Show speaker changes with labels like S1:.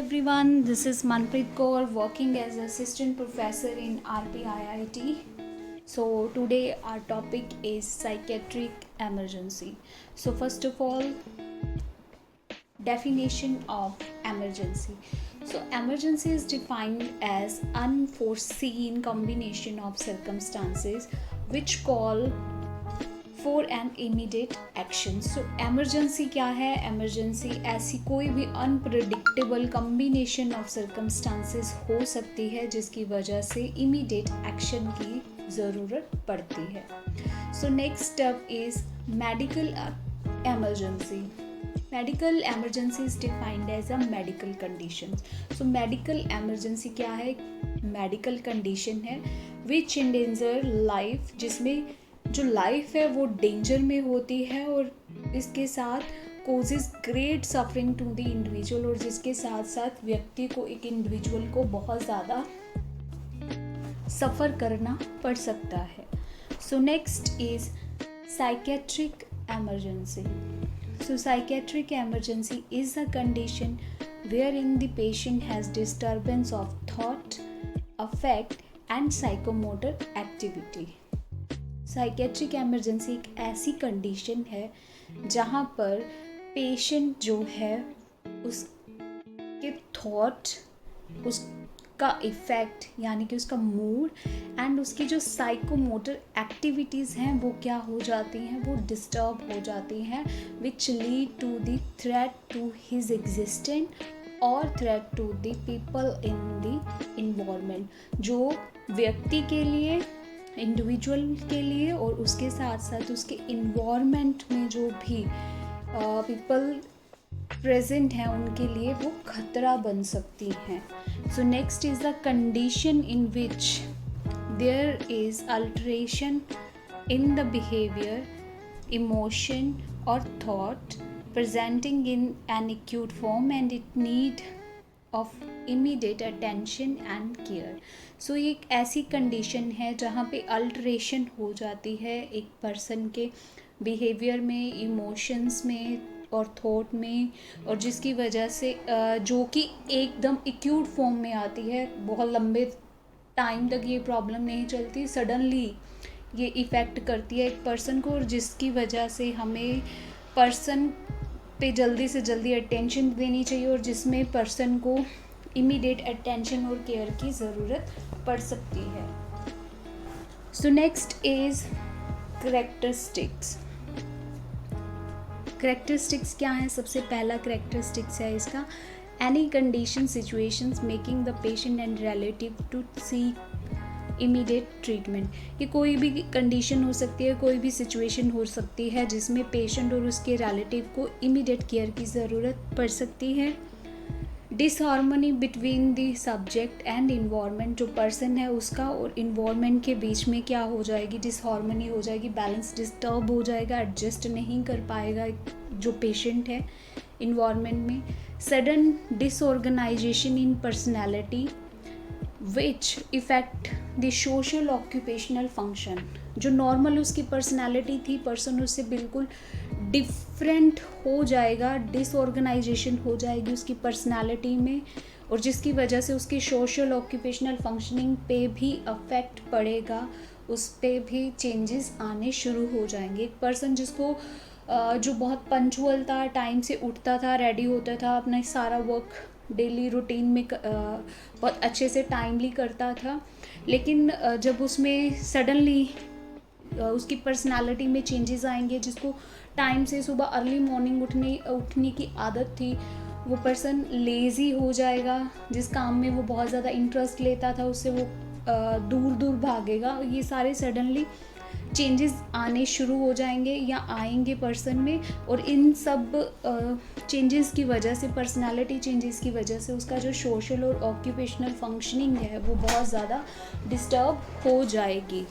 S1: everyone, this is Manpreet Kaur working as assistant professor in RPIIT. So today our topic is psychiatric emergency. So first of all, definition of emergency. So emergency is defined as unforeseen combination of circumstances which call for an immediate action. So emergency क्या है? Emergency ऐसी कोई भी unpredictable combination of circumstances हो सकती है जिसकी वजह से इमीडिएट एक्शन की ज़रूरत पड़ती है. So next step is medical emergency. Medical emergency is defined as a medical condition. So medical emergency क्या है? मेडिकल कंडीशन है विच इंडेंजर लाइफ, जिसमें जो लाइफ है वो डेंजर में होती है और इसके साथ causes great suffering to the individual, और जिसके साथ साथ व्यक्ति को, एक इंडिविजुअल को बहुत ज़्यादा सफ़र करना पड़ सकता है. So next is psychiatric emergency. So psychiatric emergency is a condition where in the patient has disturbance of thought, affect and psychomotor activity. Psychiatric emergency एक ऐसी कंडीशन है जहाँ पर पेशेंट जो है उसके थॉट, उसका इफ़ेक्ट यानी कि उसका मूड एंड उसकी जो साइकोमोटर एक्टिविटीज़ हैं वो क्या हो जाती हैं, वो डिस्टर्ब हो जाती हैं, which lead to the threat to his existence और threat to the people in the environment. जो व्यक्ति के लिए, इंडिविजुअल के लिए और उसके साथ साथ उसके इन्वायरमेंट में जो भी पीपल प्रेजेंट हैं उनके लिए वो खतरा बन सकती हैं. So next is the condition in which there is alteration in the behaviour, emotion और thought presenting in an acute form and it need of immediate attention and care. सो ये एक ऐसी कंडीशन है जहाँ पे अल्टरेशन हो जाती है एक पर्सन के बिहेवियर में, इमोशंस में और थॉट में, और जिसकी वजह से जो कि एकदम एक्यूट फॉर्म में आती है. बहुत लंबे टाइम तक ये प्रॉब्लम नहीं चलती, सडनली ये इफ़ेक्ट करती है एक पर्सन को, और जिसकी वजह से हमें पर्सन पे जल्दी से जल्दी अटेंशन देनी चाहिए और जिसमें पर्सन को इमीडिएट अटेंशन और केयर की ज़रूरत पड़ सकती है. So next is characteristics. Characteristics क्या है? सबसे पहला करेक्टरिस्टिक्स है इसका, any condition situations making the patient and relative to seek immediate treatment. ये कोई भी कंडीशन हो सकती है, कोई भी सिचुएशन हो सकती है जिसमें पेशेंट और उसके रिलेटिव को इमीडिएट केयर की ज़रूरत पड़ सकती है. Disharmony between the subject and environment. जो पर्सन है उसका और इन्वायरमेंट के बीच में क्या हो जाएगी? डिसहार्मनी हो जाएगी, बैलेंस डिस्टर्ब हो जाएगा, एडजस्ट नहीं कर पाएगा जो पेशेंट है इन्वायरमेंट में. Sudden disorganisation in personality which effect the social occupational function. जो नॉर्मल उसकी पर्सनैलिटी थी, पर्सन उससे बिल्कुल डिफरेंट हो जाएगा, डिसऑर्गेनाइजेशन हो जाएगी उसकी पर्सनैलिटी में, और जिसकी वजह से उसकी सोशल ऑक्यूपेशनल फंक्शनिंग पे भी अफेक्ट पड़ेगा, उस पे भी चेंजेस आने शुरू हो जाएंगे. एक पर्सन जिसको जो बहुत पंचुअल था, टाइम से उठता था, रेडी होता था, अपना सारा वर्क डेली रूटीन में बहुत अच्छे से टाइमली करता था, लेकिन जब उसमें सडनली उसकी पर्सनालिटी में चेंजेस आएंगे, जिसको टाइम से सुबह अर्ली मॉर्निंग उठने की आदत थी, वो पर्सन लेज़ी हो जाएगा. जिस काम में वो बहुत ज़्यादा इंटरेस्ट लेता था उससे वो दूर दूर भागेगा. ये सारे सडनली चेंजेस आने शुरू हो जाएंगे या आएंगे पर्सन में, और इन सब चेंजेस की वजह से, पर्सनालिटी चेंजेस की वजह से उसका जो सोशल और ऑक्यूपेशनल फंक्शनिंग है वो बहुत ज़्यादा डिस्टर्ब हो जाएगी.